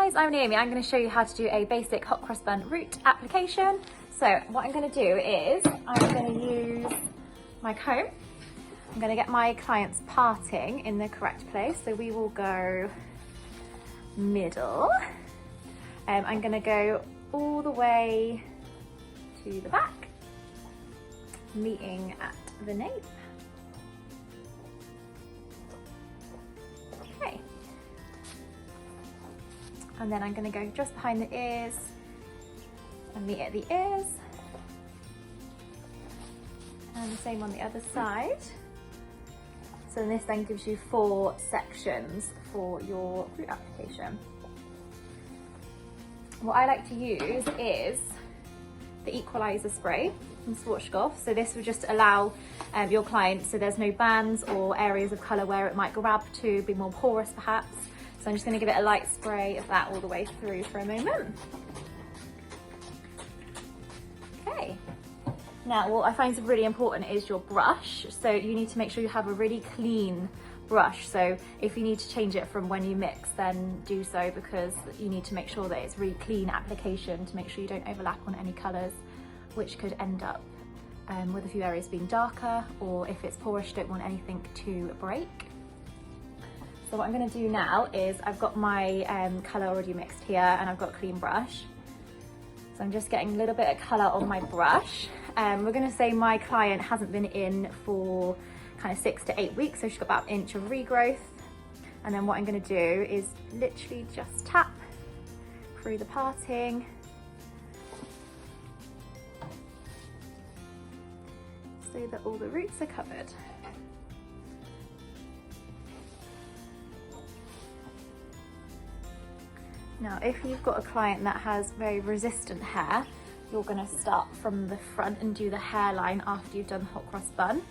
Hi guys, I'm Naomi. I'm going to show you how to do a basic hot cross bun root application. So what I'm going to do is I'm going to use my comb. I'm going to get my client's parting in the correct place. So we will go middle. I'm going to go all the way to the back, meeting at the nape. Okay. And then I'm going to go just behind the ears and meet at the ears. And the same on the other side. So this then gives you 4 sections for your root application. What I like to use is the equalizer spray from Schwarzkopf. So this would just allow your client, so there's no bands or areas of colour where it might grab to be more porous perhaps. So I'm just going to give it a light spray of that all the way through for a moment. Okay. Now what I find is really important is your brush. So you need to make sure you have a really clean brush. So if you need to change it from when you mix, then do so, because you need to make sure that it's really clean application to make sure you don't overlap on any colours, which could end up with a few areas being darker, or if it's porous, you don't want anything to break. So what I'm going to do now is I've got my colour already mixed here and I've got a clean brush. So I'm just getting a little bit of colour on my brush. We're going to say my client hasn't been in for kind of 6 to 8 weeks, so she's got about an inch of regrowth. And then what I'm going to do is literally just tap through the parting. So that all the roots are covered. Now, if you've got a client that has very resistant hair, you're going to start from the front and do the hairline after you've done the hot cross bun.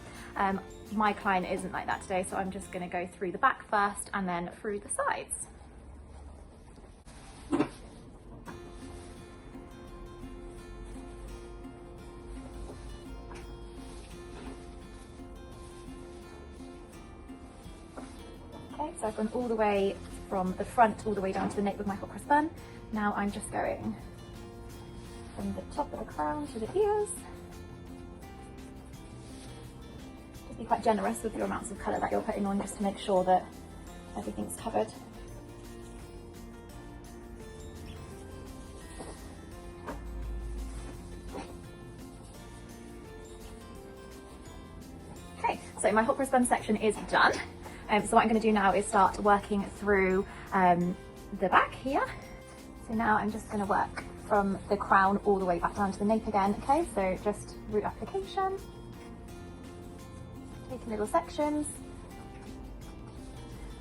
My client isn't like that today, so I'm just going to go through the back first and then through the sides. Okay, so I've gone all the way from the front all the way down to the nape with my hot cross bun. Now I'm just going from the top of the crown to the ears. Just be quite generous with your amounts of colour that you're putting on, just to make sure that everything's covered. Okay, so my hot cross bun section is done. So what I'm going to do now is start working through the back here. So now I'm just going to work from the crown all the way back down to the nape again. Okay, so just root application, taking little sections.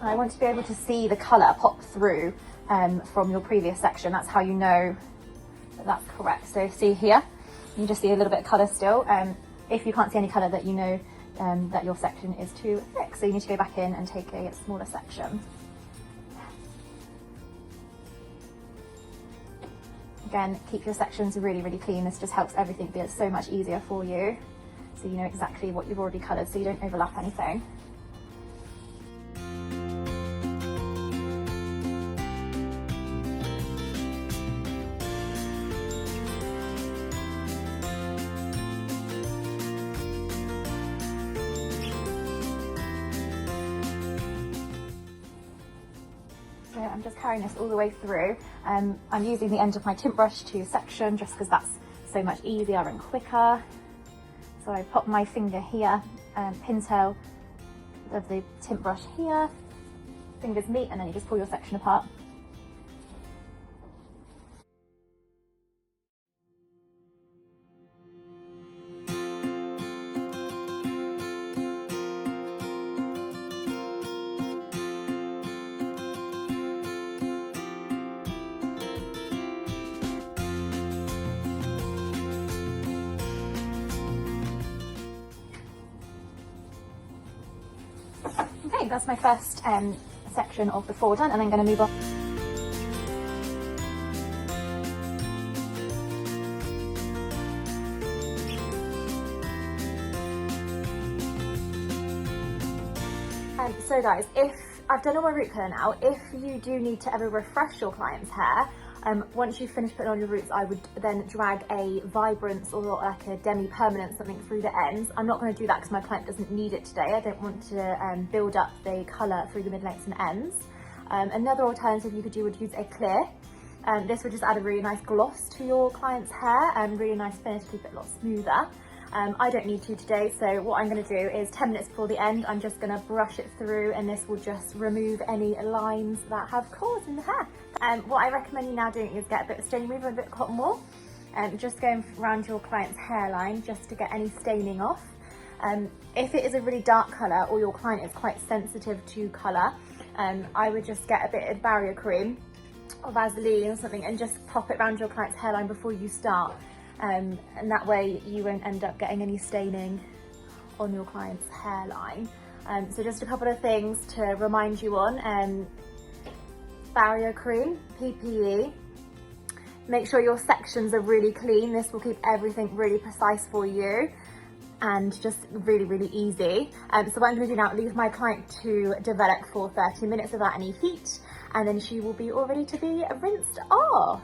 And I want to be able to see the colour pop through from your previous section. That's how you know that that's correct. So see here, you just see a little bit of colour still. If you can't see any colour, that you know that your section is too thick, so you need to go back in and take a smaller section. Again, keep your sections really, really clean. This just helps everything be so much easier for you, so you know exactly what you've already coloured, so you don't overlap anything. So I'm just carrying this all the way through. I'm using the end of my tint brush to section, just because that's so much easier and quicker. So I pop my finger here, pintail of the tint brush here, fingers meet, and then you just pull your section apart. Okay, that's my first section of the 4 done, and I'm going to move on. So guys, if I've done all my root colour now. If you do need to ever refresh your client's hair, once you've finished putting on your roots, I would then drag a vibrance or like a demi-permanent something through the ends. I'm not going to do that because my client doesn't need it today. I don't want to build up the colour through the mid-lengths and ends. Another alternative you could do would use a clear. This would just add a really nice gloss to your client's hair and really nice finish, keep it a lot smoother. I don't need to today, so what I'm going to do is 10 minutes before the end, I'm just going to brush it through, and this will just remove any lines that have caused in the hair. What I recommend you now doing is get a bit of stain remover and a bit of cotton wool, just going around your client's hairline just to get any staining off. If it is a really dark colour or your client is quite sensitive to colour, I would just get a bit of barrier cream or Vaseline or something and just pop it around your client's hairline before you start. And that way you won't end up getting any staining on your client's hairline. So just a couple of things to remind you on. Barrier cream, PPE. Make sure your sections are really clean. This will keep everything really precise for you and just really, really easy. So what I'm going to do now, leave my client to develop for 30 minutes without any heat, and then she will be all ready to be rinsed off.